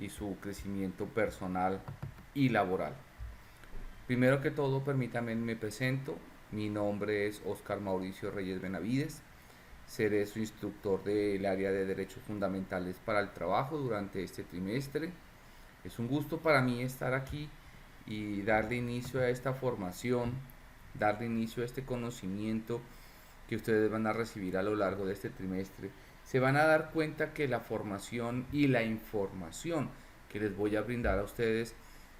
y su crecimiento personal y laboral. Primero que todo, permítame me presento. Mi nombre es Oscar Mauricio Reyes Benavides. Seré su instructor del área de Derechos Fundamentales para el Trabajo durante este trimestre. Es un gusto para mí estar aquí y darle inicio a esta formación, darle inicio a este conocimiento que ustedes van a recibir a lo largo de este trimestre. Se van a dar cuenta que la formación y la información que les voy a brindar a ustedes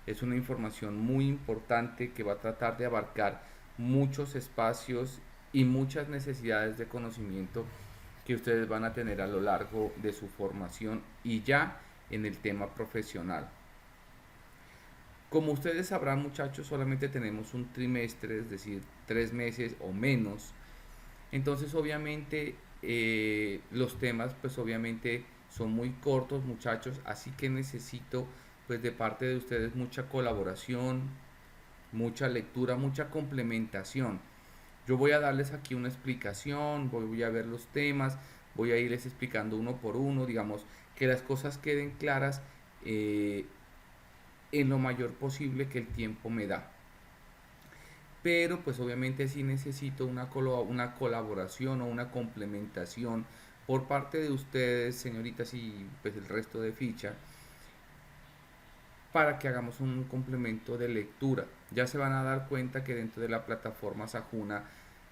es una información muy importante que va a tratar de abarcar muchos espacios y muchas necesidades de conocimiento que ustedes van a tener a lo largo de su formación y ya en el tema profesional. Como ustedes sabrán, muchachos, solamente tenemos un trimestre, es decir, 3 meses o menos. Entonces, obviamente, los temas, pues obviamente son muy cortos, muchachos, así que necesito, pues de parte de ustedes, mucha colaboración, mucha lectura, mucha complementación. Yo voy a darles aquí una explicación, voy a ver los temas, voy a irles explicando uno por uno, digamos, que las cosas queden claras en lo mayor posible que el tiempo me da. Pero pues obviamente sí necesito una colaboración o una complementación por parte de ustedes, señoritas, y pues el resto de ficha, para que hagamos un complemento de lectura. Ya se van a dar cuenta que dentro de la plataforma Sajuna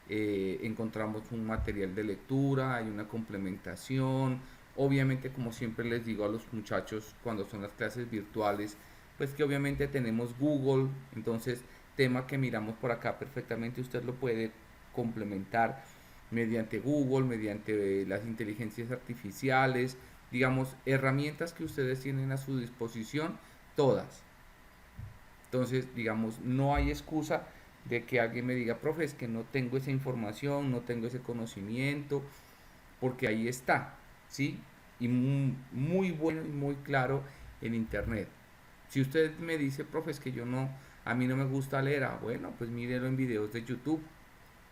encontramos un material de lectura, hay una complementación. Obviamente, como siempre les digo a los muchachos cuando son las clases virtuales, pues que obviamente tenemos Google, entonces tema que miramos por acá perfectamente usted lo puede complementar mediante Google, mediante las inteligencias artificiales, digamos, herramientas que ustedes tienen a su disposición, todas. Entonces, digamos, no hay excusa de que alguien me diga, profe, es que no tengo esa información, no tengo ese conocimiento, porque ahí está, ¿sí? Y muy bueno y muy claro en internet. Si usted me dice, profe, es que yo no, a mí no me gusta leer, bueno, pues mírelo en videos de YouTube.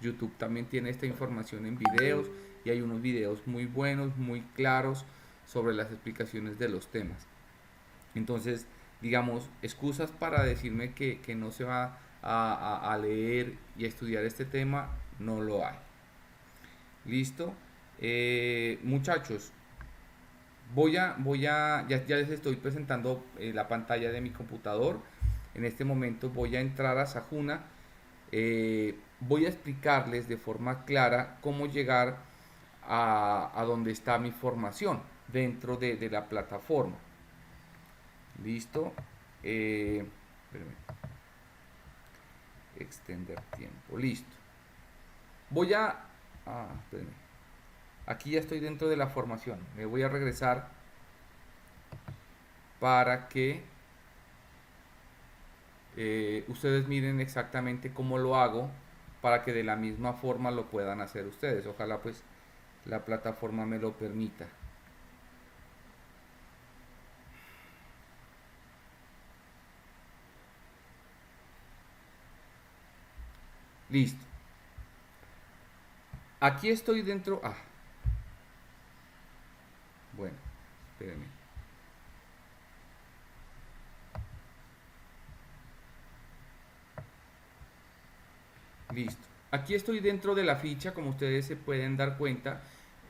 YouTube también tiene esta información en videos y hay unos videos muy buenos, muy claros sobre las explicaciones de los temas. Entonces, digamos, excusas para decirme que no se va a leer y a estudiar este tema, no lo hay. ¿Listo? Muchachos, ya les estoy presentando la pantalla de mi computador. En este momento voy a entrar a Sajuna. Voy a explicarles de forma clara cómo llegar a donde está mi formación dentro de la plataforma. Listo. Espérame. Extender tiempo. Listo. Voy a... Espérame. Aquí ya estoy dentro de la formación. Me voy a regresar para que ustedes miren exactamente cómo lo hago para que de la misma forma lo puedan hacer ustedes. Ojalá pues la plataforma me lo permita. Listo. Aquí estoy dentro. Bueno, espérenme. Listo. Aquí estoy dentro de la ficha, como ustedes se pueden dar cuenta.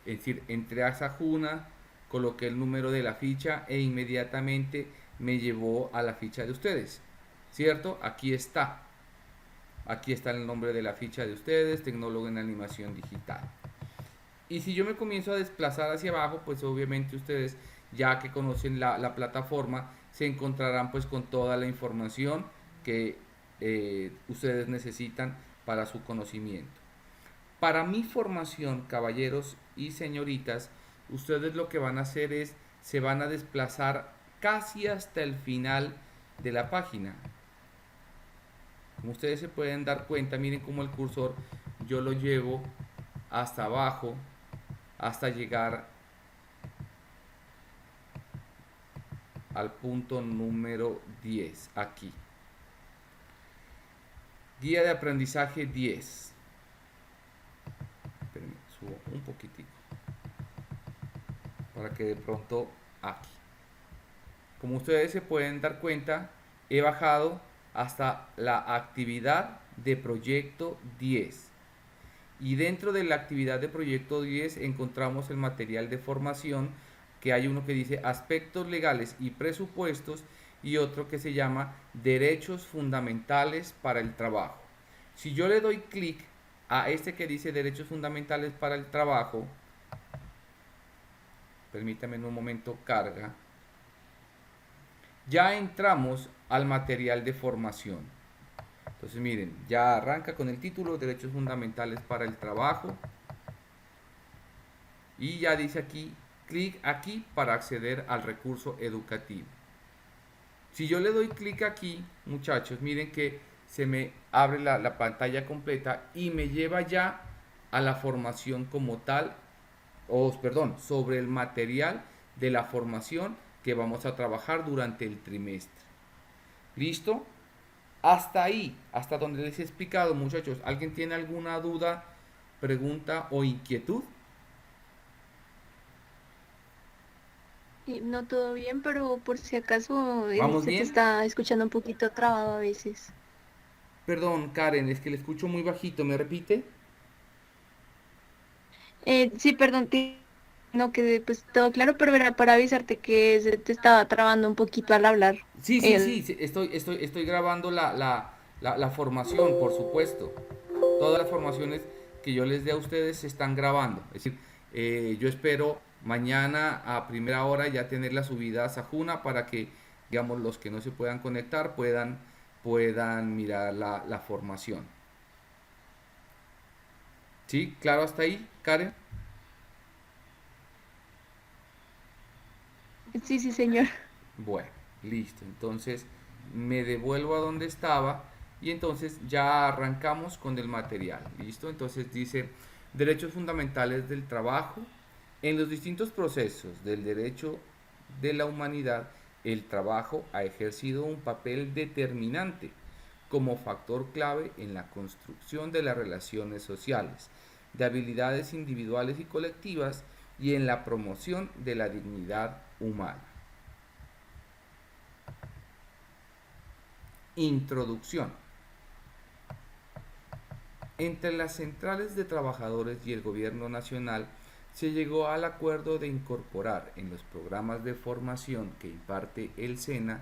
Es decir, entré a Sajuna, coloqué el número de la ficha e inmediatamente me llevó a la ficha de ustedes. ¿Cierto? Aquí está. Aquí está el nombre de la ficha de ustedes, tecnólogo en animación digital. Y si yo me comienzo a desplazar hacia abajo, pues obviamente ustedes, ya que conocen la plataforma, se encontrarán pues con toda la información que ustedes necesitan para su conocimiento. Para mi formación, caballeros y señoritas, ustedes lo que van a hacer es, se van a desplazar casi hasta el final de la página. Como ustedes se pueden dar cuenta, miren cómo el cursor yo lo llevo hasta abajo, hasta llegar al punto número 10, aquí. Guía de aprendizaje 10. Espérenme, subo un poquitico para que de pronto aquí. Como ustedes se pueden dar cuenta, he bajado hasta la actividad de proyecto 10. Y dentro de la actividad de proyecto 10 encontramos el material de formación, que hay uno que dice aspectos legales y presupuestos y otro que se llama derechos fundamentales para el trabajo. Si yo le doy clic a este que dice derechos fundamentales para el trabajo, permítame en un momento, carga, ya entramos al material de formación. Entonces miren, ya arranca con el título derechos fundamentales para el trabajo y ya dice aquí, clic aquí para acceder al recurso educativo. Si yo le doy clic aquí, muchachos, miren que se me abre la pantalla completa y me lleva ya a la formación como tal, perdón, sobre el material de la formación que vamos a trabajar durante el trimestre. ¿Listo? Hasta ahí, hasta donde les he explicado, muchachos. ¿Alguien tiene alguna duda, pregunta o inquietud? No todo bien, pero por si acaso ¿Vamos se te bien? está escuchando un poquito trabado a veces. Perdón, Karen, es que le escucho muy bajito. ¿Me repite? Sí, perdón, no quedé pues todo claro, pero era para avisarte que se te estaba trabando un poquito al hablar. Sí, sí, sí, El... sí, estoy grabando la formación, por supuesto. Todas las formaciones que yo les dé a ustedes se están grabando. Es decir, yo espero mañana a primera hora ya tener las subidas a Juna para que, digamos, los que no se puedan conectar puedan mirar la formación. ¿Sí? ¿Claro hasta ahí, Karen? Sí, sí, señor. Bueno, listo. Entonces me devuelvo a donde estaba y entonces ya arrancamos con el material. ¿Listo? Entonces dice derechos fundamentales del trabajo. En los distintos procesos del derecho de la humanidad, el trabajo ha ejercido un papel determinante como factor clave en la construcción de las relaciones sociales, de habilidades individuales y colectivas y en la promoción de la dignidad humana. Introducción. Entre las centrales de trabajadores y el gobierno nacional se llegó al acuerdo de incorporar en los programas de formación que imparte el SENA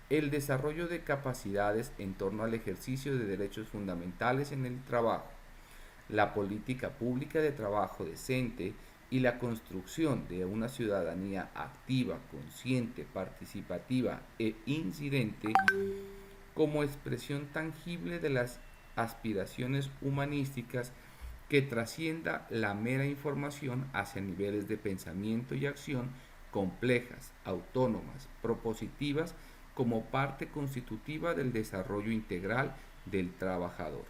el desarrollo de capacidades en torno al ejercicio de derechos fundamentales en el trabajo, la política pública de trabajo decente y la construcción de una ciudadanía activa, consciente, participativa e incidente como expresión tangible de las aspiraciones humanísticas que trascienda la mera información hacia niveles de pensamiento y acción complejas, autónomas, propositivas, como parte constitutiva del desarrollo integral del trabajador.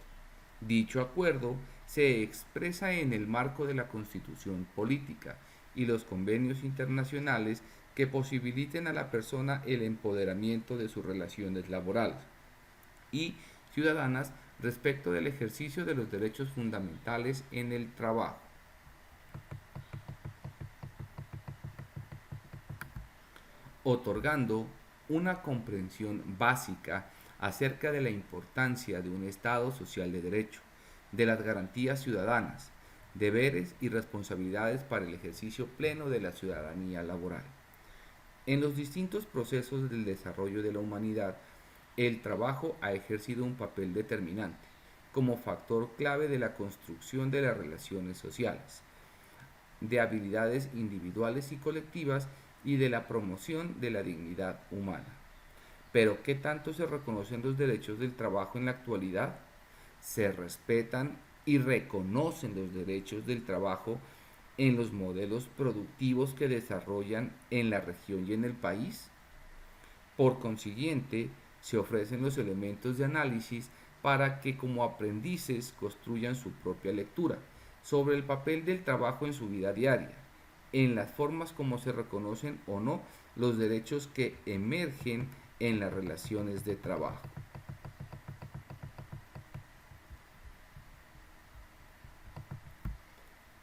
Dicho acuerdo se expresa en el marco de la Constitución política y los convenios internacionales que posibiliten a la persona el empoderamiento de sus relaciones laborales y ciudadanas respecto del ejercicio de los derechos fundamentales en el trabajo, otorgando una comprensión básica acerca de la importancia de un Estado social de derecho, de las garantías ciudadanas, deberes y responsabilidades para el ejercicio pleno de la ciudadanía laboral. En los distintos procesos del desarrollo de la humanidad, el trabajo ha ejercido un papel determinante como factor clave de la construcción de las relaciones sociales, de habilidades individuales y colectivas y de la promoción de la dignidad humana. Pero ¿qué tanto se reconocen los derechos del trabajo en la actualidad? ¿Se respetan y reconocen los derechos del trabajo en los modelos productivos que desarrollan en la región y en el país? Por consiguiente, se ofrecen los elementos de análisis para que como aprendices construyan su propia lectura sobre el papel del trabajo en su vida diaria, en las formas como se reconocen o no los derechos que emergen en las relaciones de trabajo.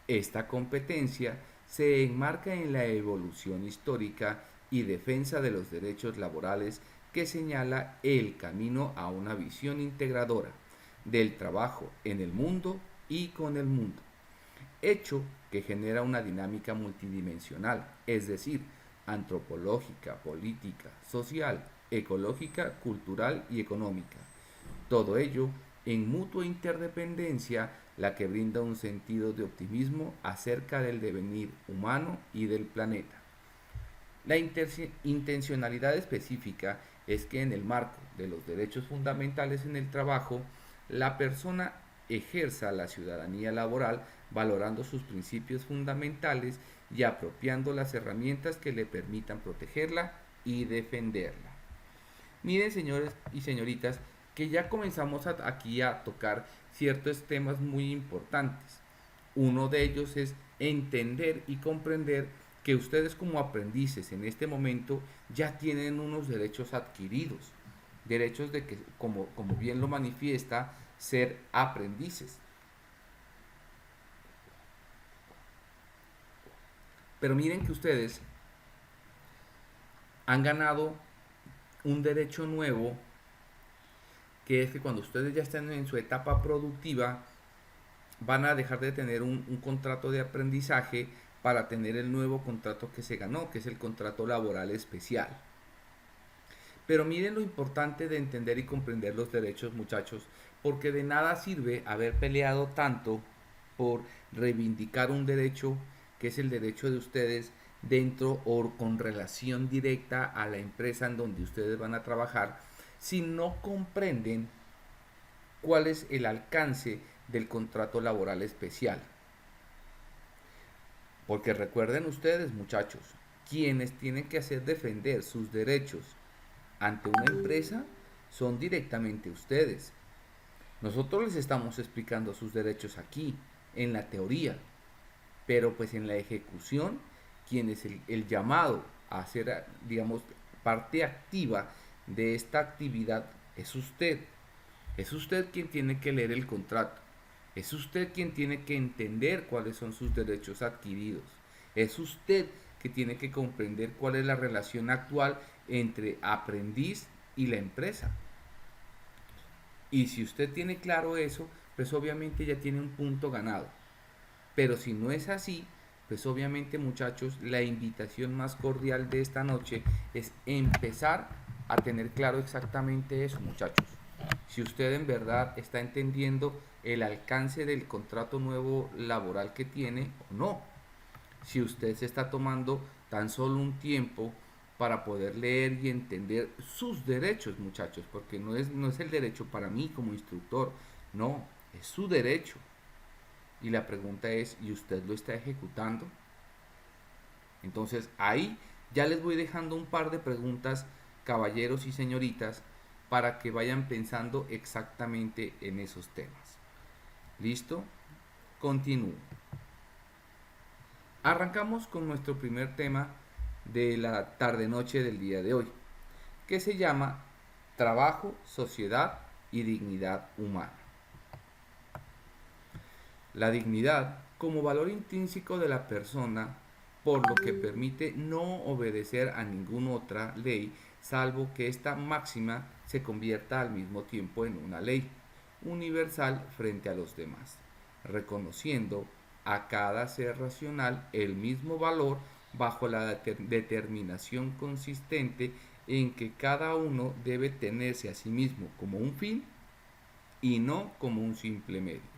Esta competencia se enmarca en la evolución histórica y defensa de los derechos laborales que señala el camino a una visión integradora del trabajo en el mundo y con el mundo, hecho que genera una dinámica multidimensional, es decir, antropológica, política, social, ecológica, cultural y económica. Todo ello en mutua interdependencia, la que brinda un sentido de optimismo acerca del devenir humano y del planeta. La intencionalidad específica es que en el marco de los derechos fundamentales en el trabajo, la persona ejerza la ciudadanía laboral valorando sus principios fundamentales y apropiando las herramientas que le permitan protegerla y defenderla. Miren, señores y señoritas, que ya comenzamos aquí a tocar ciertos temas muy importantes. Uno de ellos es entender y comprender que ustedes como aprendices en este momento ya tienen unos derechos adquiridos, derechos de que, como bien lo manifiesta, ser aprendices. Pero miren que ustedes han ganado un derecho nuevo, que es que cuando ustedes ya estén en su etapa productiva, van a dejar de tener un contrato de aprendizaje para tener el nuevo contrato que se ganó, que es el contrato laboral especial. Pero miren lo importante de entender y comprender los derechos, muchachos, porque de nada sirve haber peleado tanto por reivindicar un derecho que es el derecho de ustedes dentro o con relación directa a la empresa en donde ustedes van a trabajar, si no comprenden cuál es el alcance del contrato laboral especial. Porque recuerden ustedes, muchachos, quienes tienen que hacer defender sus derechos ante una empresa son directamente ustedes. Nosotros les estamos explicando sus derechos aquí, en la teoría, pero pues en la ejecución, quien es el llamado a ser, digamos, parte activa de esta actividad es usted. Es usted quien tiene que leer el contrato. Es usted quien tiene que entender cuáles son sus derechos adquiridos. Es usted que tiene que comprender cuál es la relación actual entre aprendiz y la empresa. Y si usted tiene claro eso, pues obviamente ya tiene un punto ganado. Pero si no es así, pues obviamente, muchachos, la invitación más cordial de esta noche es empezar a tener claro exactamente eso, muchachos. Si usted en verdad está entendiendo el alcance del contrato nuevo laboral que tiene o no. Si usted se está tomando tan solo un tiempo para poder leer y entender sus derechos, muchachos, porque no es el derecho para mí como instructor, no, es su derecho. Y la pregunta es, ¿y usted lo está ejecutando? Entonces ahí ya les voy dejando un par de preguntas, caballeros y señoritas, para que vayan pensando exactamente en esos temas. ¿Listo? Continúo. Arrancamos con nuestro primer tema de la tarde-noche del día de hoy, que se llama Trabajo, Sociedad y Dignidad Humana. La dignidad como valor intrínseco de la persona, por lo que permite no obedecer a ninguna otra ley, salvo que esta máxima se convierta al mismo tiempo en una ley universal frente a los demás, reconociendo a cada ser racional el mismo valor bajo la determinación consistente en que cada uno debe tenerse a sí mismo como un fin y no como un simple medio.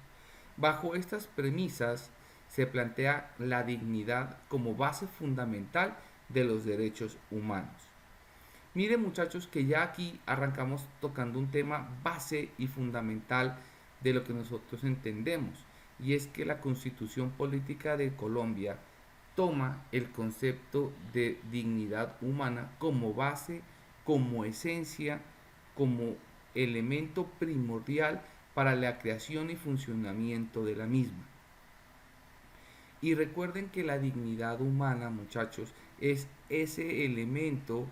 Bajo estas premisas se plantea la dignidad como base fundamental de los derechos humanos. Miren, muchachos, que ya aquí arrancamos tocando un tema base y fundamental de lo que nosotros entendemos, y es que la Constitución Política de Colombia toma el concepto de dignidad humana como base, como esencia, como elemento primordial para la creación y funcionamiento de la misma. Y recuerden que la dignidad humana, muchachos, es ese elemento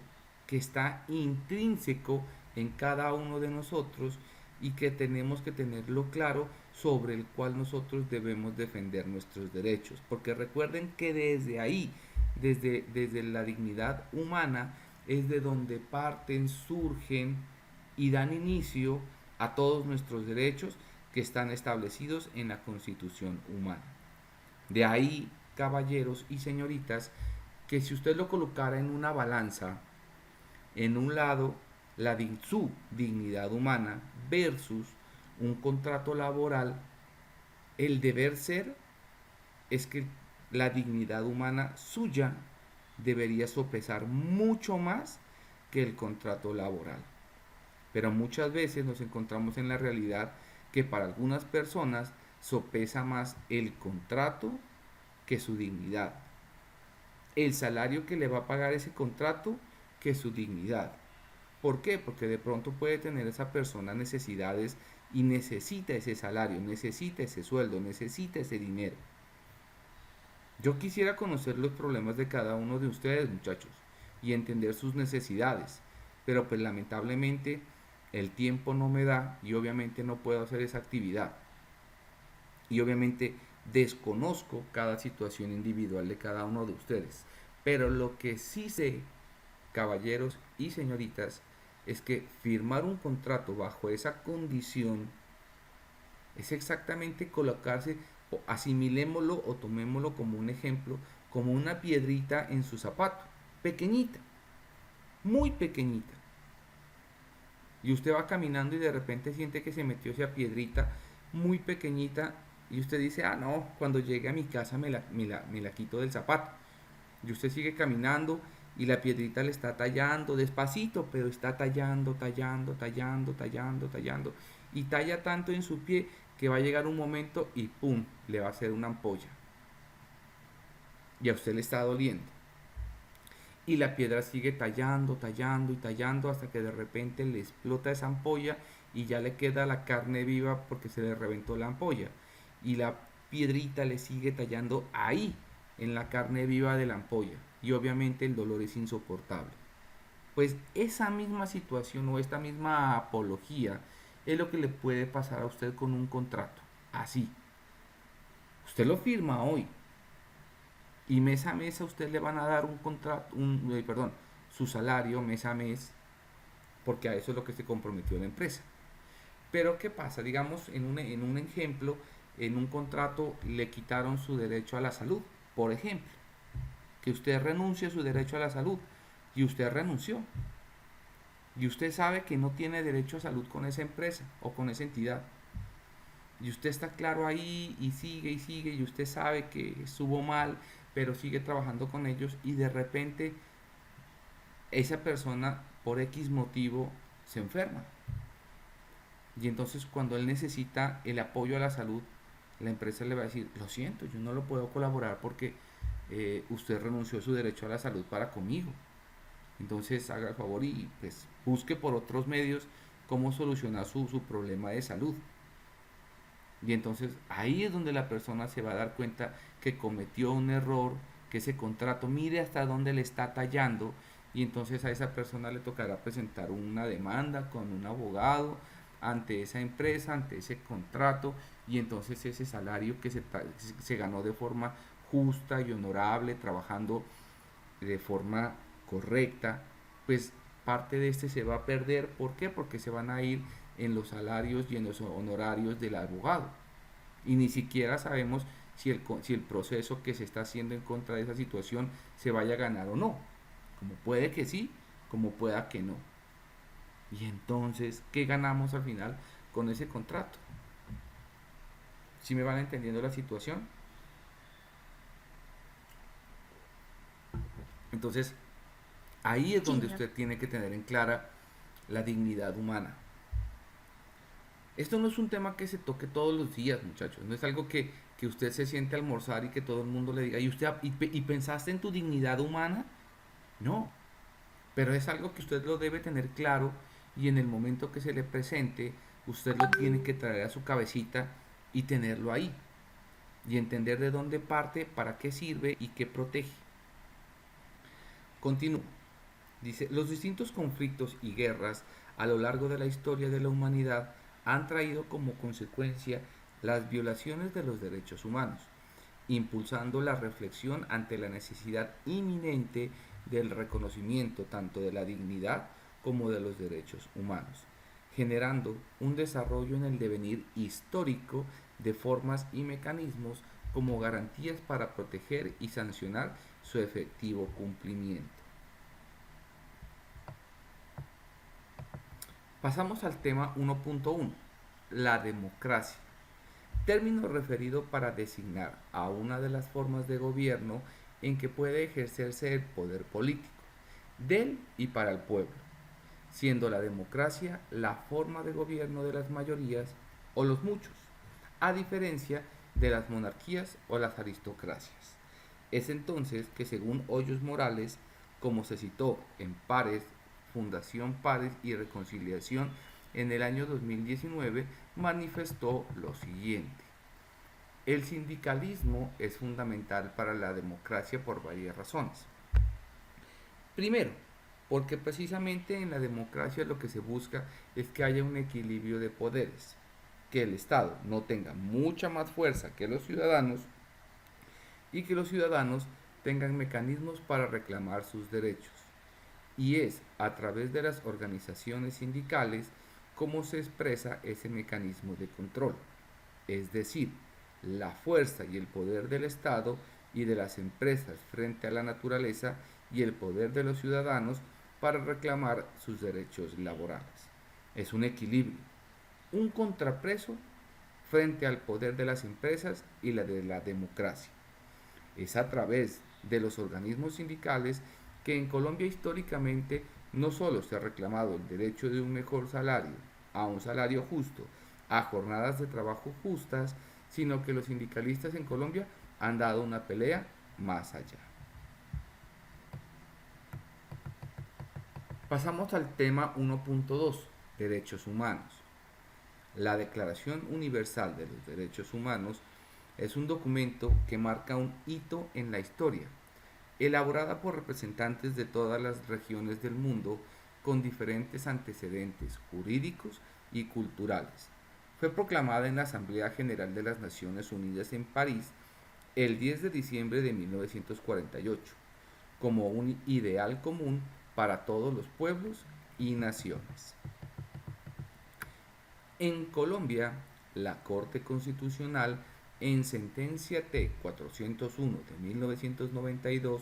que está intrínseco en cada uno de nosotros y que tenemos que tenerlo claro, sobre el cual nosotros debemos defender nuestros derechos. Porque recuerden que desde ahí, desde la dignidad humana es de donde parten, surgen y dan inicio a todos nuestros derechos que están establecidos en la Constitución humana. De ahí, caballeros y señoritas, que si usted lo colocara en una balanza, en un lado su dignidad humana versus un contrato laboral, el deber ser es que la dignidad humana suya debería sopesar mucho más que el contrato laboral. Pero muchas veces nos encontramos en la realidad que para algunas personas sopesa más el contrato que su dignidad. El salario que le va a pagar ese contrato que su dignidad. ¿Por qué? Porque de pronto puede tener esa persona necesidades y necesita ese salario, necesita ese sueldo, necesita ese dinero. Yo quisiera conocer los problemas de cada uno de ustedes, muchachos, y entender sus necesidades, pero pues lamentablemente el tiempo no me da y obviamente no puedo hacer esa actividad. Y obviamente desconozco cada situación individual de cada uno de ustedes. Pero lo que sí sé, caballeros y señoritas, es que firmar un contrato bajo esa condición es exactamente colocarse, o asimilémoslo o tomémoslo como un ejemplo, como una piedrita en su zapato, pequeñita, muy pequeñita. Y usted va caminando y de repente siente que se metió esa piedrita muy pequeñita y usted dice, ah, no, cuando llegue a mi casa me la quito del zapato. Y usted sigue caminando y la piedrita le está tallando despacito, pero está tallando, tallando, tallando, tallando, tallando. Y talla tanto en su pie que va a llegar un momento y ¡pum!, le va a hacer una ampolla. Y a usted le está doliendo. Y la piedra sigue tallando, tallando y tallando hasta que de repente le explota esa ampolla y ya le queda la carne viva porque se le reventó la ampolla. Y la piedrita le sigue tallando ahí, en la carne viva de la ampolla. Y obviamente el dolor es insoportable. Pues esa misma situación o esta misma apología es lo que le puede pasar a usted con un contrato. Así. Usted lo firma hoy, y mes a mes a usted le van a dar un contrato, su salario mes a mes, porque a eso es lo que se comprometió la empresa. Pero ¿qué pasa? Digamos, en un ejemplo, en un contrato le quitaron su derecho a la salud, por ejemplo, que usted renuncie a su derecho a la salud, y usted renunció, y usted sabe que no tiene derecho a salud con esa empresa o con esa entidad, y usted está claro ahí y sigue, y usted sabe que estuvo mal, pero sigue trabajando con ellos y de repente esa persona por X motivo se enferma. Y entonces cuando él necesita el apoyo a la salud, la empresa le va a decir, lo siento, yo no lo puedo colaborar porque usted renunció a su derecho a la salud para conmigo. Entonces haga el favor y pues busque por otros medios cómo solucionar su problema de salud. Y entonces ahí es donde la persona se va a dar cuenta que cometió un error, que ese contrato mire hasta dónde le está tallando, y entonces a esa persona le tocará presentar una demanda con un abogado ante esa empresa, ante ese contrato, y entonces ese salario que se ganó de forma justa y honorable, trabajando de forma correcta, pues parte de este se va a perder. ¿Por qué? Porque se van a ir en los salarios y en los honorarios del abogado. Y ni siquiera sabemos si el proceso que se está haciendo en contra de esa situación se vaya a ganar o no. Como puede que sí, como pueda que no. Y entonces, ¿qué ganamos al final con ese contrato? ¿Sí me van entendiendo la situación? Entonces, ahí es donde Sí, usted tiene que tener en clara la dignidad humana. Esto no es un tema que se toque todos los días, muchachos. No es algo que usted se siente a almorzar y que todo el mundo le diga, ¿y pensaste en tu dignidad humana? No, pero es algo que usted lo debe tener claro y en el momento que se le presente, usted lo tiene que traer a su cabecita y tenerlo ahí. Y entender de dónde parte, para qué sirve y qué protege. Continúo. Dice, los distintos conflictos y guerras a lo largo de la historia de la humanidad han traído como consecuencia las violaciones de los derechos humanos, impulsando la reflexión ante la necesidad inminente del reconocimiento tanto de la dignidad como de los derechos humanos, generando un desarrollo en el devenir histórico de formas y mecanismos como garantías para proteger y sancionar su efectivo cumplimiento. Pasamos al tema 1.1, la democracia, término referido para designar a una de las formas de gobierno en que puede ejercerse el poder político, del y para el pueblo, siendo la democracia la forma de gobierno de las mayorías o los muchos, a diferencia de las monarquías o las aristocracias. Es entonces que según Hoyos Morales, como se citó en Pares, Fundación Pares y Reconciliación en el año 2019, manifestó lo siguiente. El sindicalismo es fundamental para la democracia por varias razones. Primero, porque precisamente en la democracia lo que se busca es que haya un equilibrio de poderes, que el Estado no tenga mucha más fuerza que los ciudadanos y que los ciudadanos tengan mecanismos para reclamar sus derechos. Y es a través de las organizaciones sindicales como se expresa ese mecanismo de control, es decir, la fuerza y el poder del Estado y de las empresas frente a la naturaleza y el poder de los ciudadanos para reclamar sus derechos laborales. Es un equilibrio, un contrapeso frente al poder de las empresas y la de la democracia. Es a través de los organismos sindicales que en Colombia históricamente no solo se ha reclamado el derecho de un mejor salario, a un salario justo, a jornadas de trabajo justas, sino que los sindicalistas en Colombia han dado una pelea más allá. Pasamos al tema 1.2, derechos humanos. La Declaración Universal de los Derechos Humanos es un documento que marca un hito en la historia, elaborada por representantes de todas las regiones del mundo con diferentes antecedentes jurídicos y culturales. Fue proclamada en la Asamblea General de las Naciones Unidas en París el 10 de diciembre de 1948, como un ideal común para todos los pueblos y naciones. En Colombia, la Corte Constitucional, en sentencia T-401 de 1992,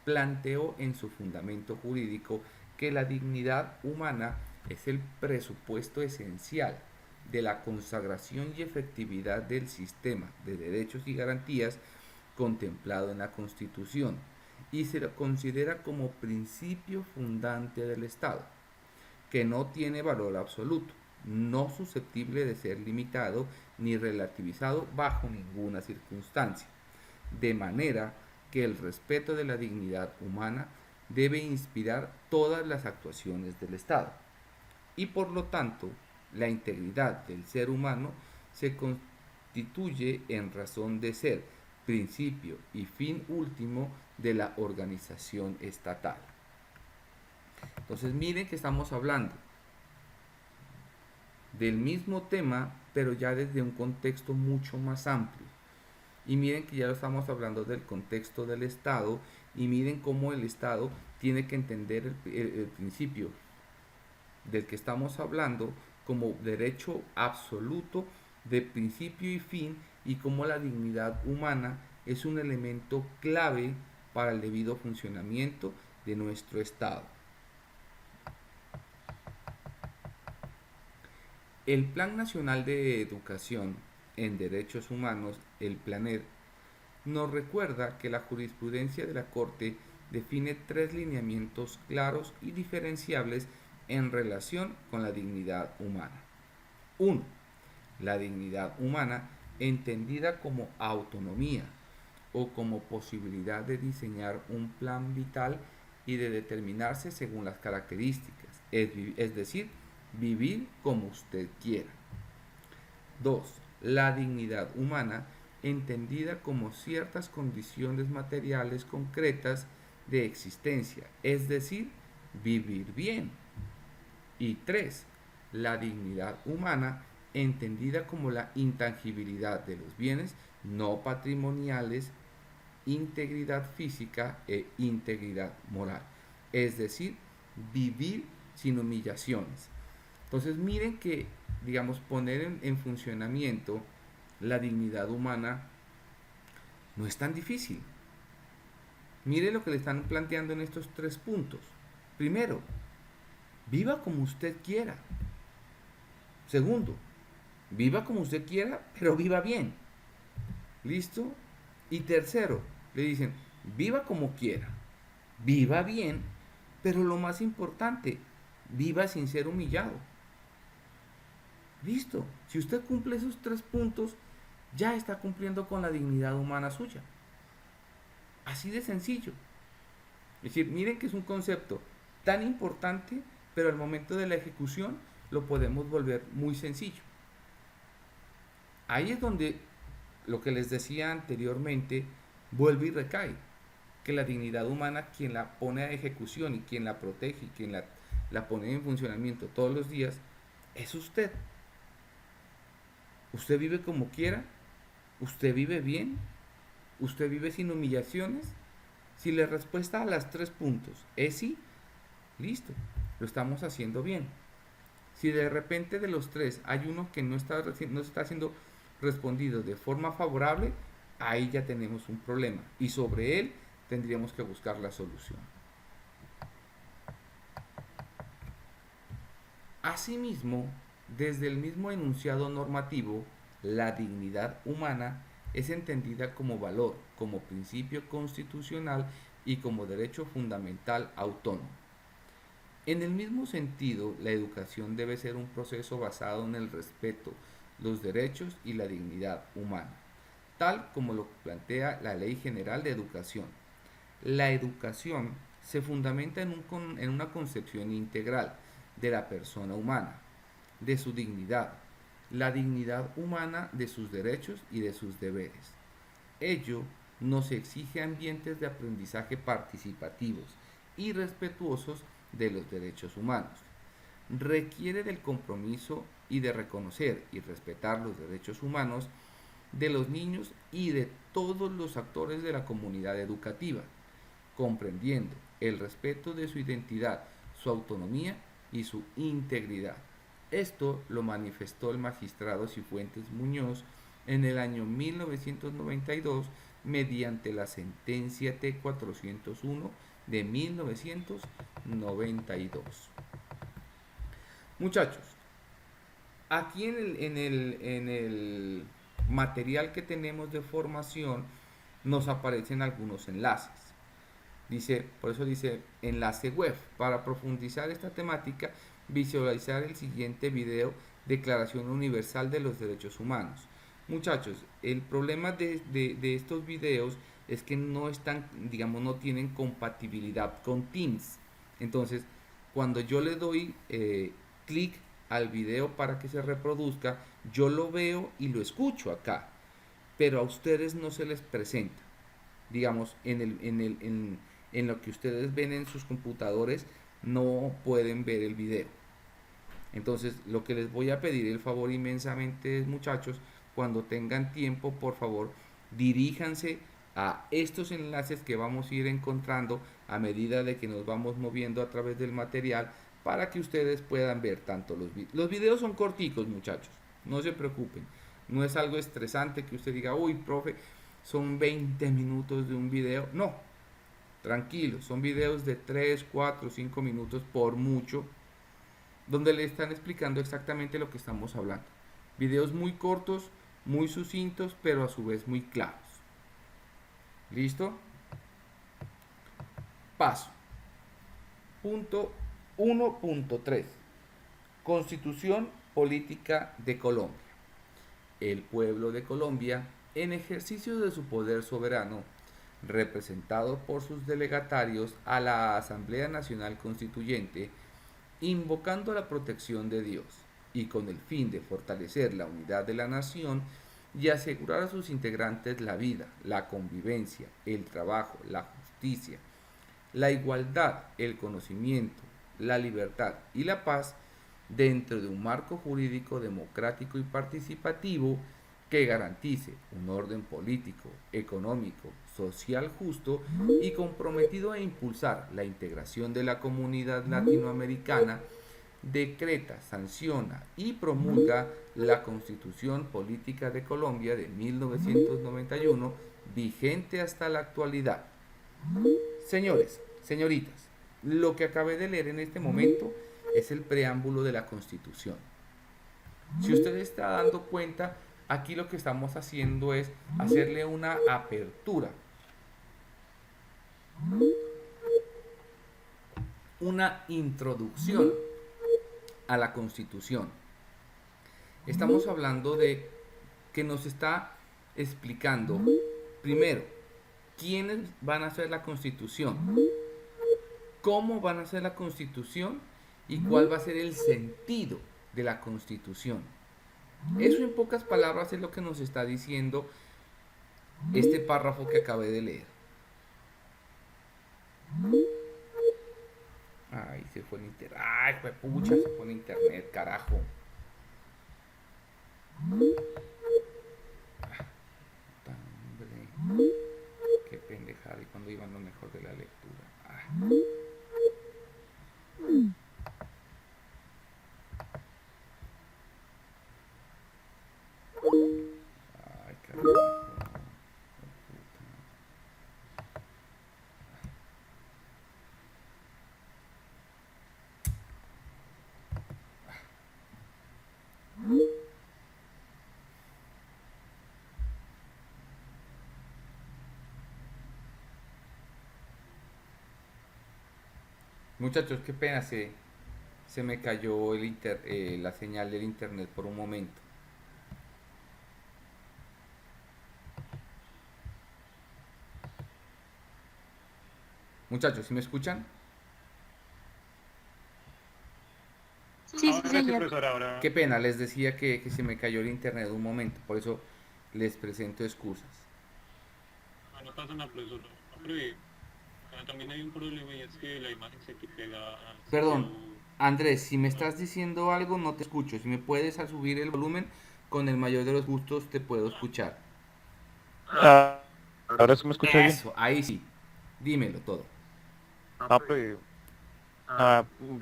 planteó en su fundamento jurídico que la dignidad humana es el presupuesto esencial de la consagración y efectividad del sistema de derechos y garantías contemplado en la Constitución y se lo considera como principio fundante del Estado, que no tiene valor absoluto, no susceptible de ser limitado ni relativizado bajo ninguna circunstancia, de manera que el respeto de la dignidad humana debe inspirar todas las actuaciones del Estado y por lo tanto la integridad del ser humano se constituye en razón de ser, principio y fin último de la organización estatal. Entonces miren que estamos hablando del mismo tema, pero ya desde un contexto mucho más amplio. Y miren que ya lo estamos hablando del contexto del Estado, y miren cómo el Estado tiene que entender el principio del que estamos hablando como derecho absoluto de principio y fin, y cómo la dignidad humana es un elemento clave para el debido funcionamiento de nuestro Estado. El Plan Nacional de Educación en Derechos Humanos, el PLANED, nos recuerda que la jurisprudencia de la Corte define tres lineamientos claros y diferenciables en relación con la dignidad humana. 1. La dignidad humana entendida como autonomía o como posibilidad de diseñar un plan vital y de determinarse según las características, es decir, vivir como usted quiera. 2. La dignidad humana entendida como ciertas condiciones materiales concretas de existencia, es decir, vivir bien. Y 3. La dignidad humana entendida como la intangibilidad de los bienes no patrimoniales, integridad física e integridad moral. Es decir, vivir sin humillaciones. Entonces miren que, digamos, poner en funcionamiento la dignidad humana no es tan difícil. Mire lo que le están planteando en estos 3 puntos. Primero, viva como usted quiera. Segundo, viva como usted quiera, pero viva bien. ¿Listo? Y tercero, le dicen, viva como quiera, viva bien, pero lo más importante, viva sin ser humillado. Listo. Si usted cumple esos 3 puntos, ya está cumpliendo con la dignidad humana suya. Así de sencillo. Es decir, miren que es un concepto tan importante, pero al momento de la ejecución lo podemos volver muy sencillo. Ahí es donde lo que les decía anteriormente vuelve y recae. Que la dignidad humana, quien la pone a ejecución y quien la protege y quien la pone en funcionamiento todos los días, es usted. Usted vive como quiera, usted vive bien, usted vive sin humillaciones. Si la respuesta a las 3 puntos es sí, listo, lo estamos haciendo bien. Si de repente de los 3 hay uno que no está siendo respondido de forma favorable, ahí ya tenemos un problema y sobre él tendríamos que buscar la solución. Asimismo, desde el mismo enunciado normativo, la dignidad humana es entendida como valor, como principio constitucional y como derecho fundamental autónomo. En el mismo sentido, la educación debe ser un proceso basado en el respeto, los derechos y la dignidad humana, tal como lo plantea la Ley General de Educación. La educación se fundamenta en una concepción integral de la persona humana, de su dignidad, la dignidad humana de sus derechos y de sus deberes. Ello nos exige ambientes de aprendizaje participativos y respetuosos de los derechos humanos. Requiere del compromiso y de reconocer y respetar los derechos humanos de los niños y de todos los actores de la comunidad educativa, comprendiendo el respeto de su identidad, su autonomía y su integridad. Esto lo manifestó el magistrado Cifuentes Muñoz en el año 1992 mediante la sentencia T-401 de 1992. Muchachos, aquí en el material que tenemos de formación nos aparecen algunos enlaces. Dice, por eso dice enlace web. Para profundizar esta temática, visualizar el siguiente video, Declaración Universal de los Derechos Humanos. Muchachos, el problema de estos videos es que no están, digamos, no tienen compatibilidad con Teams. Entonces, cuando yo le doy clic al video para que se reproduzca, yo lo veo y lo escucho acá, pero a ustedes no se les presenta. Digamos, en lo que ustedes ven en sus computadores, no pueden ver el video. Entonces, lo que les voy a pedir el favor inmensamente es, muchachos, cuando tengan tiempo, por favor, diríjanse a estos enlaces que vamos a ir encontrando a medida de que nos vamos moviendo a través del material para que ustedes puedan ver tanto los videos son corticos, muchachos, no se preocupen, no es algo estresante que usted diga, uy, profe, son 20 minutos de un video, no, tranquilos, son videos de 3, 4, 5 minutos por mucho, donde le están explicando exactamente lo que estamos hablando. Videos muy cortos, muy sucintos, pero a su vez muy claros. ¿Listo? Paso. Punto 1.3. Constitución Política de Colombia. El pueblo de Colombia, en ejercicio de su poder soberano, representado por sus delegatarios a la Asamblea Nacional Constituyente, invocando la protección de Dios y con el fin de fortalecer la unidad de la nación y asegurar a sus integrantes la vida, la convivencia, el trabajo, la justicia, la igualdad, el conocimiento, la libertad y la paz, dentro de un marco jurídico democrático y participativo que garantice un orden político, económico, social justo y comprometido a impulsar la integración de la comunidad latinoamericana, decreta, sanciona y promulga la Constitución Política de Colombia de 1991, vigente hasta la actualidad. Señores, señoritas, lo que acabé de leer en este momento es el preámbulo de la Constitución. Si usted está dando cuenta, aquí lo que estamos haciendo es hacerle una apertura, una introducción a la Constitución. Estamos hablando de que nos está explicando, primero, quiénes van a hacer la Constitución, cómo van a hacer la Constitución y cuál va a ser el sentido de la Constitución. Eso en pocas palabras es lo que nos está diciendo este párrafo que acabé de leer. Ay, se fue el internet. Ay, fue pucha, se fue el internet, carajo. Hombre, qué pendejada. Y cuando iban lo mejor de la lectura. Ay. Ay, carajo. Muchachos, qué pena, se me cayó la señal del internet por un momento. Muchachos, ¿sí me escuchan? Sí, sí, Ahora sí, señor. profesor, ahora. Qué pena, les decía que se me cayó el internet un momento, por eso les presento excusas. No pasa nada, profesor. Hombre, también hay un problema y es que la imagen se pega, se Perdón, quedó. Andrés, si me estás diciendo algo no te escucho. Si me puedes a subir el volumen, con el mayor de los gustos te puedo escuchar. Ah, ahora sí me escucha bien. Eso, ahí sí. Dímelo todo. Pues,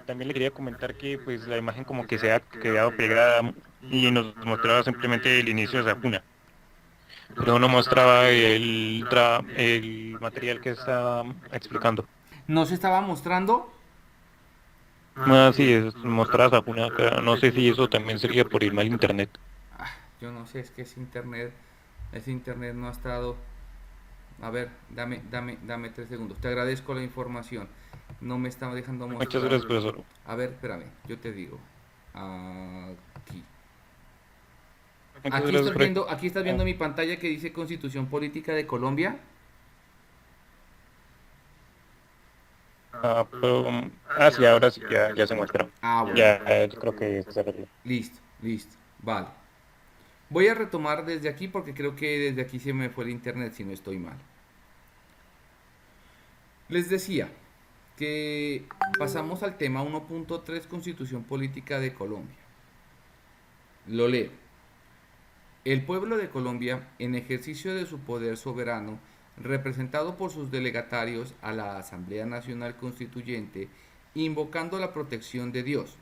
también le quería comentar que pues la imagen como que se ha quedado pegada y nos mostraba simplemente el inicio de Sakuna, pero no mostraba el material que estaba explicando. ¿No se estaba mostrando? Sí, mostraba Sakuna acá. No sé si eso también sería por el mal internet. Ah, yo no sé, es que ese internet no ha estado. A ver, dame 3 segundos. Te agradezco la información. No me estaba dejando Muchas mostrar. gracias, profesor. A ver, espérame, yo te digo. Aquí. Muchas gracias, Aquí estás viendo mi pantalla que dice Constitución Política de Colombia. Sí, ahora sí, ya se muestra. Ah, bueno. Ya, yo creo que se arregló. Listo, listo. Vale. Voy a retomar desde aquí porque creo que desde aquí se me fue el internet si no estoy mal. Les decía que pasamos al tema 1.3 Constitución Política de Colombia. Lo leo. El pueblo de Colombia, en ejercicio de su poder soberano, representado por sus delegatarios a la Asamblea Nacional Constituyente, invocando la protección de Dios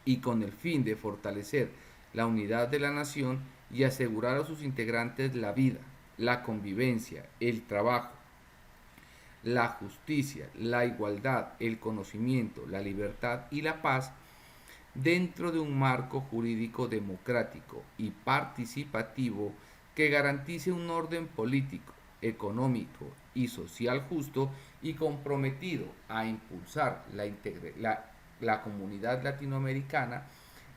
y con el fin de fortalecer la unidad de la nación y asegurar a sus integrantes la vida, la convivencia, el trabajo, la justicia, la igualdad, el conocimiento, la libertad y la paz, dentro de un marco jurídico democrático y participativo que garantice un orden político, económico y social justo y comprometido a impulsar la comunidad latinoamericana,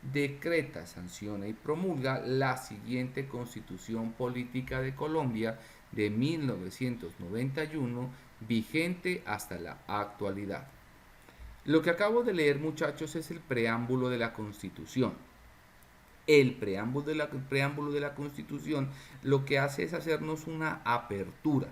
decreta, sanciona y promulga la siguiente Constitución Política de Colombia de 1991, vigente hasta la actualidad. Lo que acabo de leer, muchachos, es el preámbulo de la Constitución. El preámbulo de la Constitución lo que hace es hacernos una apertura,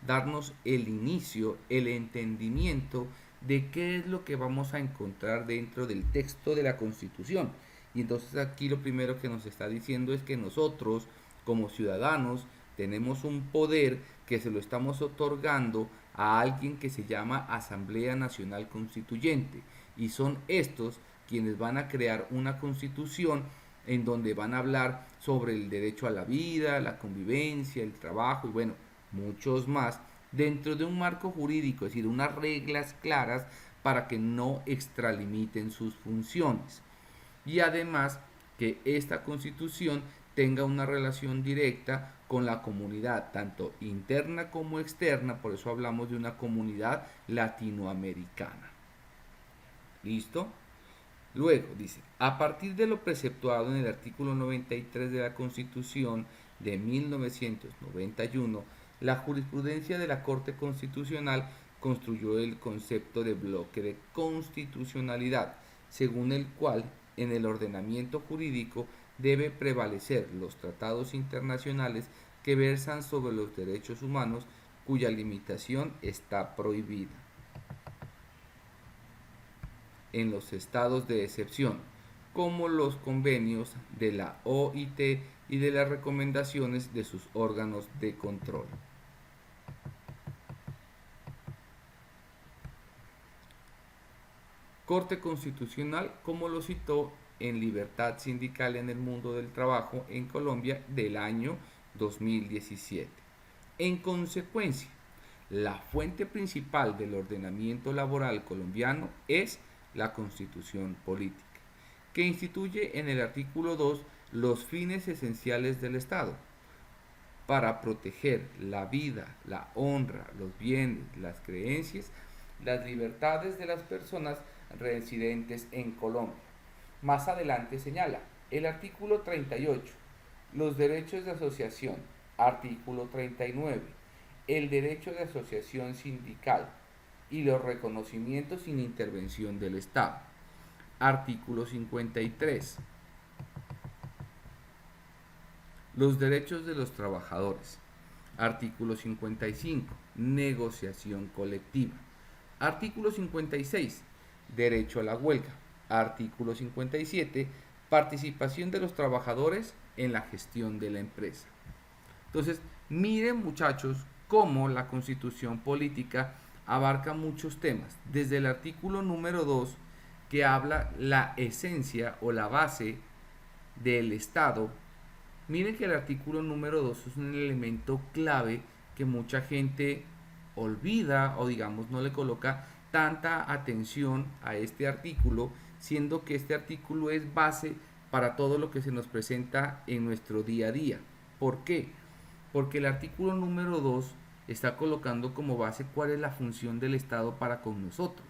darnos el inicio, el entendimiento de qué es lo que vamos a encontrar dentro del texto de la Constitución. Y entonces aquí lo primero que nos está diciendo es que nosotros, como ciudadanos, tenemos un poder que se lo estamos otorgando a alguien que se llama Asamblea Nacional Constituyente. Y son estos quienes van a crear una constitución en donde van a hablar sobre el derecho a la vida, la convivencia, el trabajo y bueno, muchos más, dentro de un marco jurídico, es decir, unas reglas claras para que no extralimiten sus funciones. Y además que esta constitución tenga una relación directa con la comunidad, tanto interna como externa, por eso hablamos de una comunidad latinoamericana. ¿Listo? Luego dice, a partir de lo preceptuado en el artículo 93 de la Constitución de 1991, la jurisprudencia de la Corte Constitucional construyó el concepto de bloque de constitucionalidad, según el cual en el ordenamiento jurídico debe prevalecer los tratados internacionales que versan sobre los derechos humanos cuya limitación está prohibida en los estados de excepción, como los convenios de la OIT y de las recomendaciones de sus órganos de control. Corte Constitucional, como lo citó en Libertad Sindical en el Mundo del Trabajo en Colombia del año 2017. En consecuencia, la fuente principal del ordenamiento laboral colombiano es la Constitución Política, que instituye en el artículo 2 los fines esenciales del Estado para proteger la vida, la honra, los bienes, las creencias, las libertades de las personas residentes en Colombia. Más adelante señala el artículo 38, los derechos de asociación, artículo 39, el derecho de asociación sindical y los reconocimientos sin intervención del Estado. Artículo 53. Los derechos de los trabajadores. Artículo 55. Negociación colectiva. Artículo 56. Derecho a la huelga. Artículo 57. Participación de los trabajadores en la gestión de la empresa. Entonces, miren muchachos cómo la Constitución Política abarca muchos temas, desde el artículo número 2 que habla la esencia o la base del Estado. Miren que el artículo número 2 es un elemento clave que mucha gente olvida o digamos no le coloca tanta atención a este artículo, siendo que este artículo es base para todo lo que se nos presenta en nuestro día a día. ¿Por qué? Porque el artículo número 2 está colocando como base cuál es la función del Estado para con nosotros,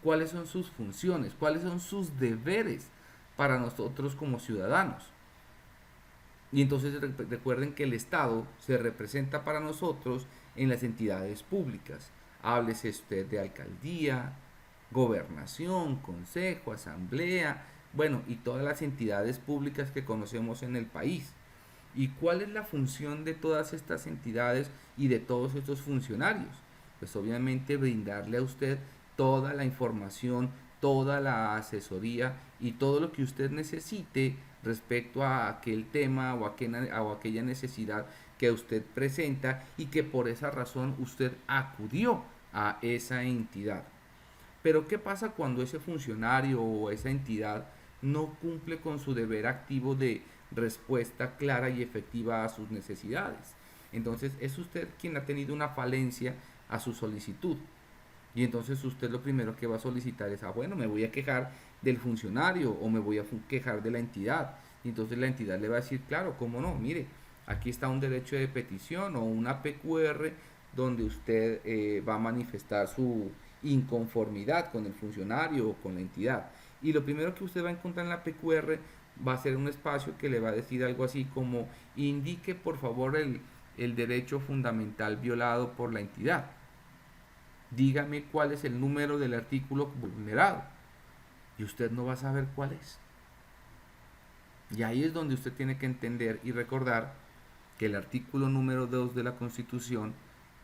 cuáles son sus funciones, cuáles son sus deberes para nosotros como ciudadanos. Y entonces recuerden que el Estado se representa para nosotros en las entidades públicas. Háblese usted de alcaldía, gobernación, consejo, asamblea, bueno, y todas las entidades públicas que conocemos en el país. ¿Y cuál es la función de todas estas entidades y de todos estos funcionarios? Pues obviamente brindarle a usted toda la información, toda la asesoría y todo lo que usted necesite respecto a aquel tema o aquella necesidad que usted presenta y que por esa razón usted acudió a esa entidad. Pero ¿qué pasa cuando ese funcionario o esa entidad no cumple con su deber activo de respuesta clara y efectiva a sus necesidades? Entonces es usted quien ha tenido una falencia a su solicitud. Y entonces usted lo primero que va a solicitar es, bueno, me voy a quejar del funcionario o me voy a quejar de la entidad. Y entonces la entidad le va a decir, claro, cómo no, mire, aquí está un derecho de petición o una PQR donde usted va a manifestar su inconformidad con el funcionario o con la entidad. Y lo primero que usted va a encontrar en la PQR va a ser un espacio que le va a decir algo así como indique por favor el derecho fundamental violado por la entidad. Dígame cuál es el número del artículo vulnerado. Y usted no va a saber cuál es. Y ahí es donde usted tiene que entender y recordar que el artículo número 2 de la Constitución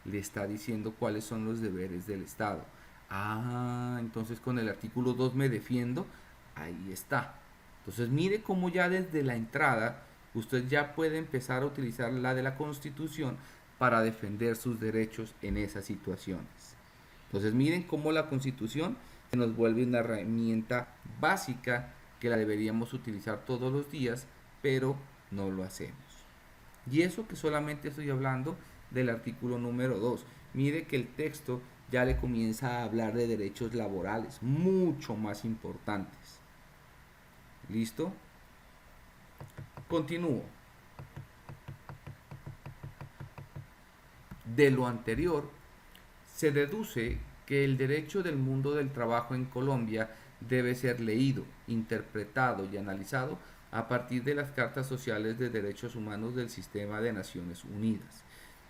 le está diciendo cuáles son los deberes del Estado. Ah, entonces con el artículo 2 me defiendo. Ahí está. Entonces mire cómo ya desde la entrada usted ya puede empezar a utilizar la de la Constitución para defender sus derechos en esas situaciones. Entonces miren cómo la Constitución se nos vuelve una herramienta básica que la deberíamos utilizar todos los días, pero no lo hacemos. Y eso que solamente estoy hablando del artículo número 2. Mire que el texto ya le comienza a hablar de derechos laborales, mucho más importantes. ¿Listo? Continúo. De lo anterior, se deduce que el derecho del mundo del trabajo en Colombia debe ser leído, interpretado y analizado a partir de las Cartas Sociales de Derechos Humanos del Sistema de Naciones Unidas,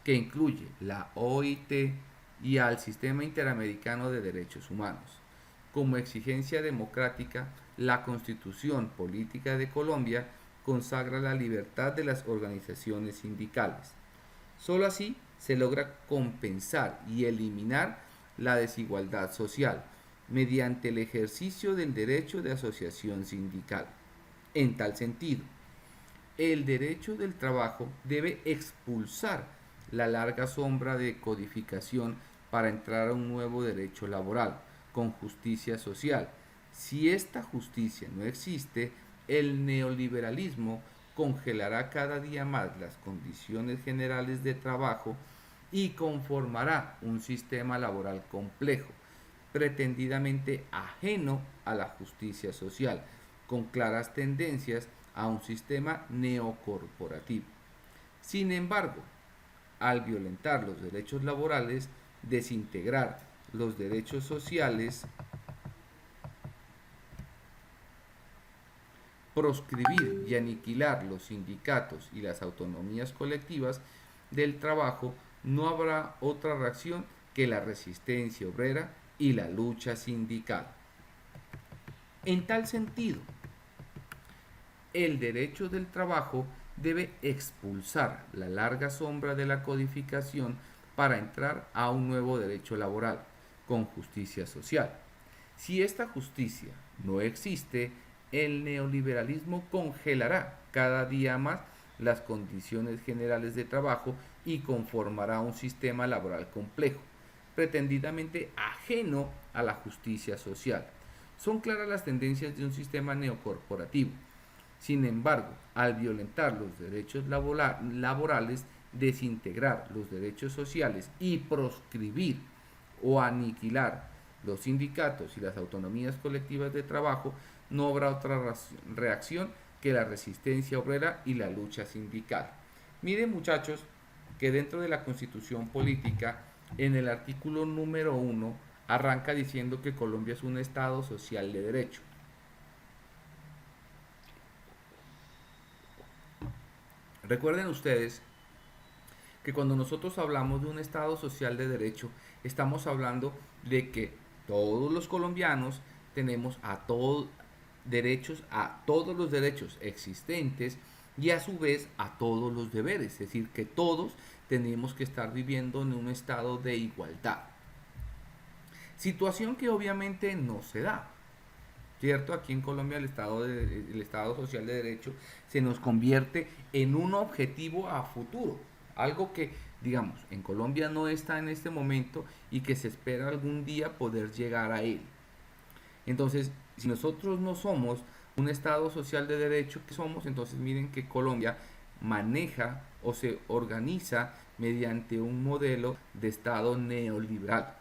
que incluye la OIT y al Sistema Interamericano de Derechos Humanos. Como exigencia democrática, la Constitución Política de Colombia consagra la libertad de las organizaciones sindicales. Solo así se logra compensar y eliminar la desigualdad social mediante el ejercicio del derecho de asociación sindical. En tal sentido, el derecho del trabajo debe expulsar la larga sombra de codificación para entrar a un nuevo derecho laboral con justicia social. Si esta justicia no existe, el neoliberalismo congelará cada día más las condiciones generales de trabajo y conformará un sistema laboral complejo, pretendidamente ajeno a la justicia social, con claras tendencias a un sistema neocorporativo. Sin embargo, al violentar los derechos laborales, desintegrar los derechos sociales, proscribir y aniquilar los sindicatos y las autonomías colectivas del trabajo, no habrá otra reacción que la resistencia obrera y la lucha sindical. En tal sentido, el derecho del trabajo debe expulsar la larga sombra de la codificación para entrar a un nuevo derecho laboral con justicia social. Si esta justicia no existe, el neoliberalismo congelará cada día más las condiciones generales de trabajo y conformará un sistema laboral complejo, pretendidamente ajeno a la justicia social. Son claras las tendencias de un sistema neocorporativo. Sin embargo, al violentar los derechos laborales, desintegrar los derechos sociales y proscribir o aniquilar los sindicatos y las autonomías colectivas de trabajo, no habrá otra reacción que la resistencia obrera y la lucha sindical. Miren, muchachos, que dentro de la Constitución Política, en el artículo número 1, arranca diciendo que Colombia es un Estado social de derecho. Recuerden ustedes que cuando nosotros hablamos de un Estado social de derecho, estamos hablando de que todos los colombianos tenemos derechos a todos los derechos existentes y a su vez a todos los deberes, es decir, que todos tenemos que estar viviendo en un estado de igualdad. Situación que obviamente no se da, ¿cierto? Aquí en Colombia el Estado Social de Derecho se nos convierte en un objetivo a futuro, algo que, digamos, en Colombia no está en este momento y que se espera algún día poder llegar a él. Entonces, si nosotros no somos un Estado social de derecho, ¿qué somos? Entonces miren que Colombia maneja o se organiza mediante un modelo de Estado neoliberal.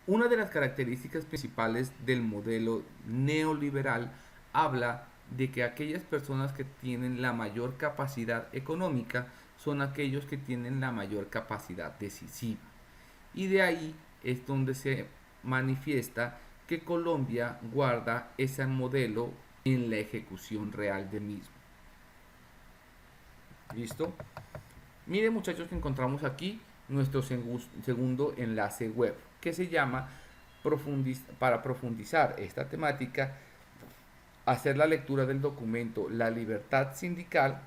Una de las características principales del modelo neoliberal habla de que aquellas personas que tienen la mayor capacidad económica son aquellos que tienen la mayor capacidad decisiva. Y de ahí es donde se manifiesta que Colombia guarda ese modelo en la ejecución real del mismo. ¿Listo? Miren, muchachos, que encontramos aquí nuestro segundo enlace web, que se llama para profundizar esta temática, hacer la lectura del documento La libertad sindical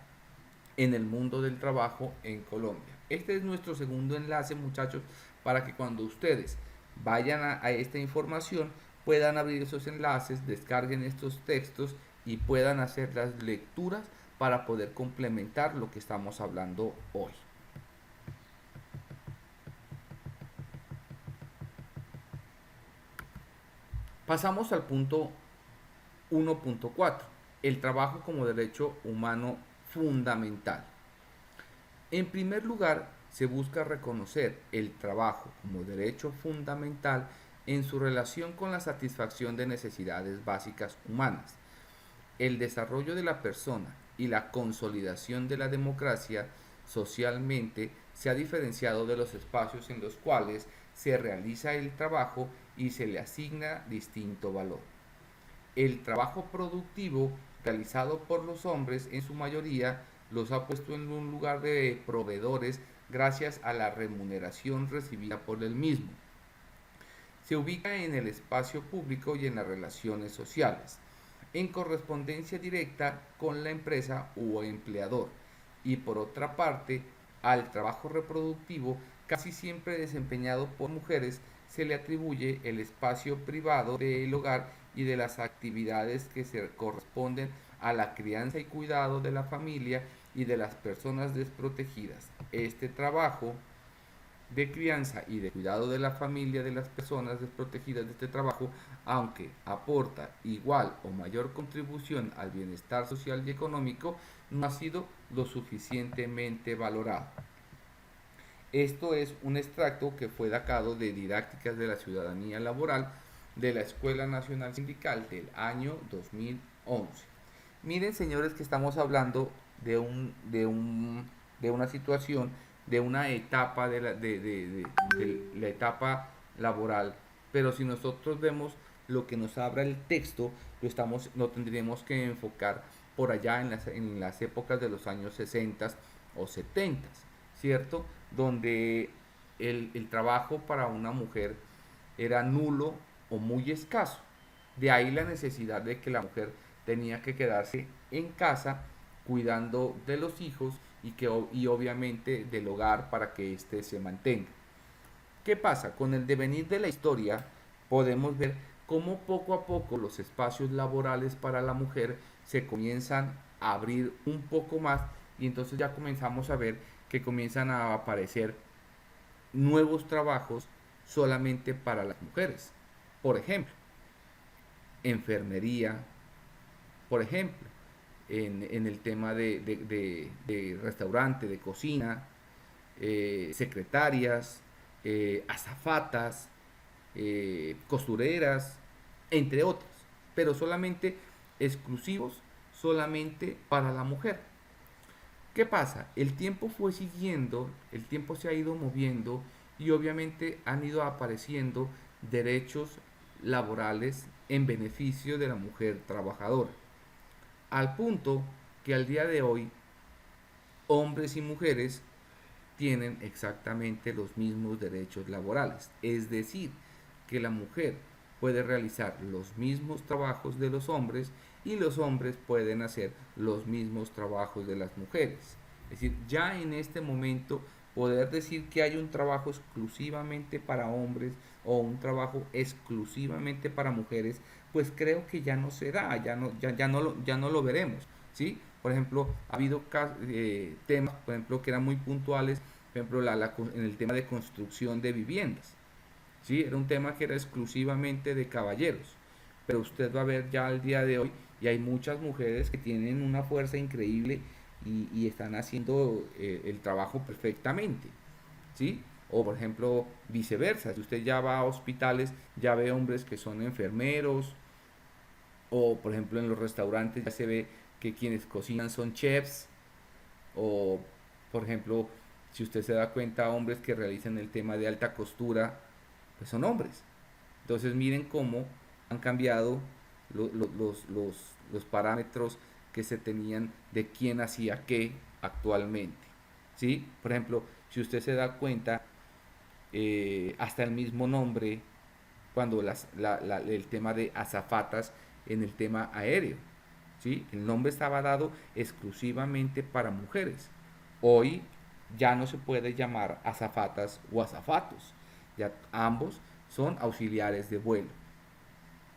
en el mundo del trabajo en Colombia. Este es nuestro segundo enlace, muchachos, para que cuando ustedes vayan a esta información, puedan abrir esos enlaces, descarguen estos textos y puedan hacer las lecturas para poder complementar lo que estamos hablando hoy. Pasamos al punto 1.4, el trabajo como derecho humano fundamental. En primer lugar, se busca reconocer el trabajo como derecho fundamental en su relación con la satisfacción de necesidades básicas humanas, el desarrollo de la persona y la consolidación de la democracia socialmente se ha diferenciado de los espacios en los cuales se realiza el trabajo y se le asigna distinto valor. El trabajo productivo realizado por los hombres en su mayoría los ha puesto en un lugar de proveedores gracias a la remuneración recibida por el mismo. Se ubica en el espacio público y en las relaciones sociales, en correspondencia directa con la empresa o empleador, y por otra parte, al trabajo reproductivo, casi siempre desempeñado por mujeres, se le atribuye el espacio privado del hogar y de las actividades que se corresponden a la crianza y cuidado de la familia y de las personas desprotegidas. Este trabajo de crianza y de cuidado de la familia de las personas desprotegidas de este trabajo, aunque aporta igual o mayor contribución al bienestar social y económico, no ha sido lo suficientemente valorado. Esto es un extracto que fue sacado de Didácticas de la Ciudadanía Laboral de la Escuela Nacional Sindical del año 2011. Miren, señores, que estamos hablando de una situación, de una etapa de la etapa laboral, pero si nosotros vemos lo que nos abra el texto, lo tendríamos que enfocar por allá en las épocas de los años 60 o 70, ¿cierto? Donde el trabajo para una mujer era nulo o muy escaso. De ahí la necesidad de que la mujer tenía que quedarse en casa cuidando de los hijos y obviamente del hogar para que éste se mantenga. ¿Qué pasa? Con el devenir de la historia podemos ver cómo poco a poco los espacios laborales para la mujer se comienzan a abrir un poco más y entonces ya comenzamos a ver que comienzan a aparecer nuevos trabajos solamente para las mujeres. Por ejemplo, enfermería, por ejemplo, en el tema de restaurante, de cocina, secretarias, azafatas, costureras, entre otros, pero solamente exclusivos, solamente para la mujer. ¿Qué pasa? El tiempo fue siguiendo, el tiempo se ha ido moviendo y obviamente han ido apareciendo derechos laborales en beneficio de la mujer trabajadora. Al punto que al día de hoy hombres y mujeres tienen exactamente los mismos derechos laborales. Es decir, que la mujer puede realizar los mismos trabajos de los hombres y los hombres pueden hacer los mismos trabajos de las mujeres. Es decir, ya en este momento poder decir que hay un trabajo exclusivamente para hombres o un trabajo exclusivamente para mujeres, pues creo que ya no será, ya no lo veremos, ¿sí? Por ejemplo, ha habido temas, por ejemplo, que eran muy puntuales, por ejemplo, en el tema de construcción de viviendas, ¿sí? Era un tema que era exclusivamente de caballeros, pero usted va a ver ya al día de hoy, y hay muchas mujeres que tienen una fuerza increíble y están haciendo el trabajo perfectamente, ¿sí? O por ejemplo, viceversa, si usted ya va a hospitales, ya ve hombres que son enfermeros, o por ejemplo en los restaurantes ya se ve que quienes cocinan son chefs, o por ejemplo, si usted se da cuenta, hombres que realizan el tema de alta costura, pues son hombres. Entonces miren cómo han cambiado los parámetros que se tenían de quién hacía qué actualmente, ¿sí? Por ejemplo, si usted se da cuenta, hasta el mismo nombre, cuando el tema de azafatas en el tema aéreo, ¿sí? El nombre estaba dado exclusivamente para mujeres. Hoy ya no se puede llamar azafatas o azafatos, ya ambos son auxiliares de vuelo.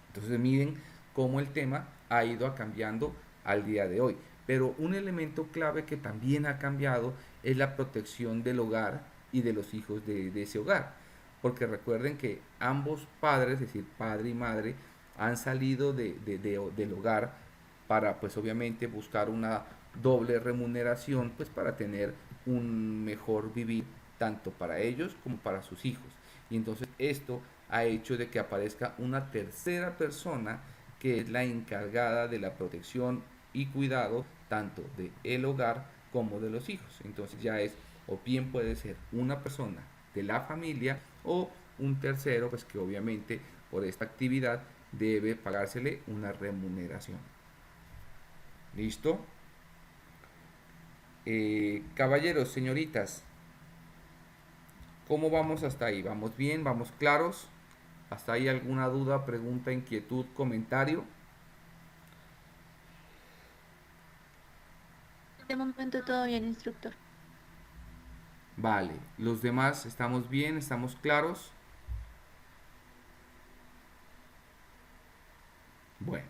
Entonces miren cómo el tema ha ido cambiando al día de hoy. Pero un elemento clave que también ha cambiado es la protección del hogar y de los hijos de ese hogar. Porque recuerden que ambos padres, es decir, padre y madre, han salido del hogar para, pues obviamente, buscar una doble remuneración, pues para tener un mejor vivir tanto para ellos como para sus hijos. Y entonces esto ha hecho de que aparezca una tercera persona que es la encargada de la protección y cuidado tanto del hogar como de los hijos. Entonces ya es, o bien puede ser una persona de la familia o un tercero, pues que obviamente por esta actividad debe pagársele una remuneración. ¿Listo? Caballeros, señoritas, ¿cómo vamos hasta ahí? ¿Vamos bien? ¿Vamos claros? ¿Hasta ahí alguna duda, pregunta, inquietud, comentario? De momento todo bien, instructor. Vale, los demás estamos bien, estamos claros. Bueno,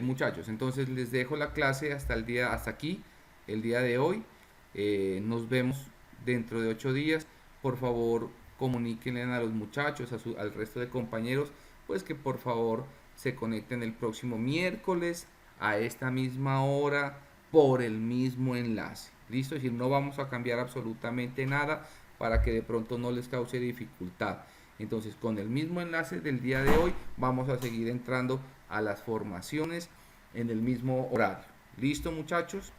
muchachos, entonces les dejo la clase hasta aquí, el día de hoy. Nos vemos dentro de 8 días. Por favor, comuníquenle a los muchachos, al resto de compañeros, pues que por favor se conecten el próximo miércoles a esta misma hora por el mismo enlace. ¿Listo? Es decir, no vamos a cambiar absolutamente nada para que de pronto no les cause dificultad. Entonces, con el mismo enlace del día de hoy, vamos a seguir entrando a las formaciones en el mismo horario. ¿Listo, muchachos?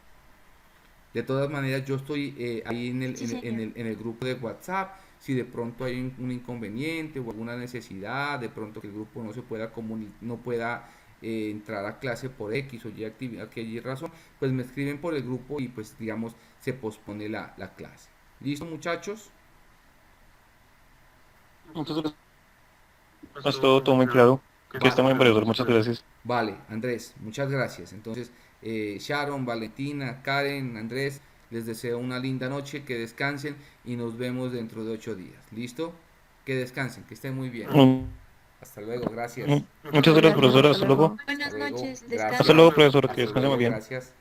De todas maneras, yo estoy ahí en el grupo de WhatsApp. Si de pronto hay un inconveniente o alguna necesidad, de pronto que el grupo no se pueda no pueda entrar a clase por X o Y actividad, que hay razón, pues me escriben por el grupo y pues digamos se pospone la clase. ¿Listo, muchachos? Entonces, es todo muy claro. Que está muy profesor, muchas gracias. Vale, Andrés, muchas gracias. Entonces, Sharon, Valentina, Karen, Andrés, les deseo una linda noche, que descansen y nos vemos dentro de 8 días. ¿Listo? Que descansen, que estén muy bien. Hasta luego, gracias. Muchas gracias, profesora. Hasta luego. Buenas noches, Gracias. Hasta luego, profesor. Que Hasta descanse luego, muy bien. gracias.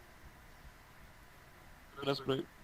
Gracias, profe.